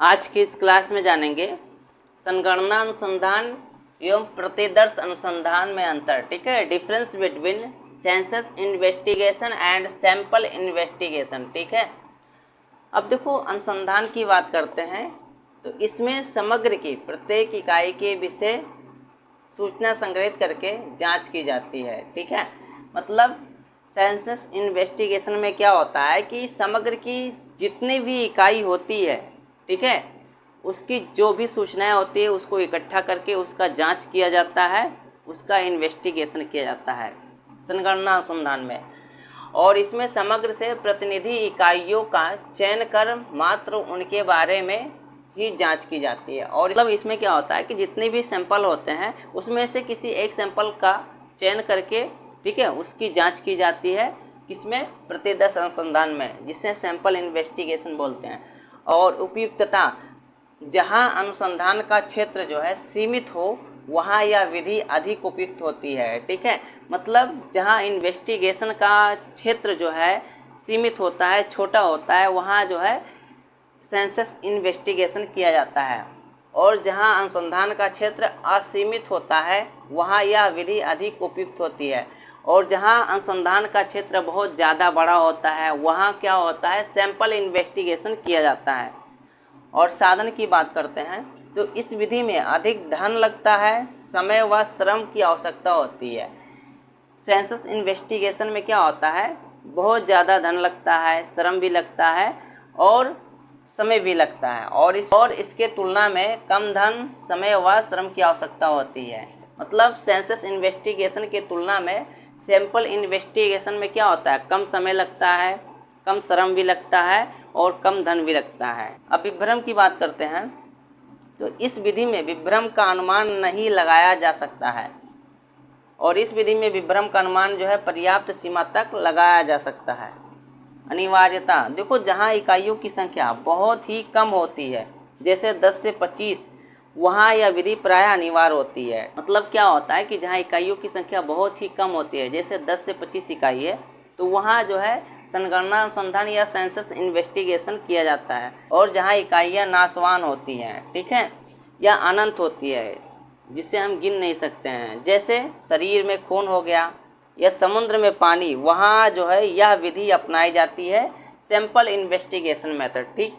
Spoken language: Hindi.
आज की इस क्लास में जानेंगे संगणना अनुसंधान एवं प्रतिदर्श अनुसंधान में अंतर। ठीक है, difference between census investigation and sample investigation. ठीक है, अब देखो अनुसंधान की बात करते हैं तो इसमें समग्र की प्रत्येक इकाई के विषय सूचना संग्रहित करके जांच की जाती है। ठीक है, मतलब सेंसस इन्वेस्टिगेशन में क्या होता है कि समग्र की जितनी भी इकाई होती है, ठीक है, उसकी जो भी सूचनाएं होती है उसको इकट्ठा करके उसका जांच किया जाता है, उसका इन्वेस्टिगेशन किया जाता है संगणना अनुसंधान में। और इसमें समग्र से प्रतिनिधि इकाइयों का चयन कर मात्र उनके बारे में ही जांच की जाती है। और मतलब इसमें क्या होता है कि जितने भी सैंपल होते हैं उसमें से किसी एक सैंपल का चयन करके, ठीक है, उसकी जांच की जाती है। किसमें? प्रतिदर्श अनुसंधान में, जिसे सैंपल इन्वेस्टिगेशन बोलते हैं। और उपयुक्तता, जहां अनुसंधान का क्षेत्र जो है सीमित हो वहां यह विधि अधिक उपयुक्त होती है। ठीक है, मतलब जहां इन्वेस्टिगेशन का क्षेत्र जो है सीमित होता है, छोटा होता है, वहां जो है सेंसस इन्वेस्टिगेशन किया जाता है। और जहां अनुसंधान का क्षेत्र असीमित होता है वहां यह विधि अधिक उपयुक्त होती है। और जहां अनुसंधान का क्षेत्र बहुत ज़्यादा बड़ा होता है वहां क्या होता है, सैंपल इन्वेस्टिगेशन किया जाता है। और साधन की बात करते हैं तो इस विधि में अधिक धन लगता है, समय व श्रम की आवश्यकता होती है। सेंसस इन्वेस्टिगेशन में क्या होता है, बहुत ज़्यादा धन लगता है, श्रम भी लगता है और समय भी लगता है। और इसके तुलना में कम धन, समय व श्रम की आवश्यकता होती है। मतलब सेंसस इन्वेस्टिगेशन की तुलना में सैंपल इन्वेस्टिगेशन में क्या होता है, कम समय लगता है, कम श्रम भी लगता है और कम धन भी लगता है। अब विभ्रम की बात करते हैं तो इस विधि में विभ्रम का अनुमान नहीं लगाया जा सकता है। और इस विधि में विभ्रम का अनुमान जो है पर्याप्त सीमा तक लगाया जा सकता है। अनिवार्यता, देखो जहां इकाइयों की संख्या बहुत ही कम होती है, जैसे 10 से 25, वहां यह विधि प्रायः अनिवार्य होती है। मतलब क्या होता है कि जहां इकाइयों की संख्या बहुत ही कम होती है, जैसे 10 से 25 इकाई है, तो वहां जो है संगणना अनुसंधान या सेंसस इन्वेस्टिगेशन किया जाता है। और जहां इकाइयां नाशवान होती हैं, ठीक है, या अनंत होती है जिसे हम गिन नहीं सकते हैं, जैसे शरीर में खून हो गया या समुद्र में पानी, वहाँ जो है यह विधि अपनाई जाती है, सैंपल इन्वेस्टिगेशन मेथड। ठीक,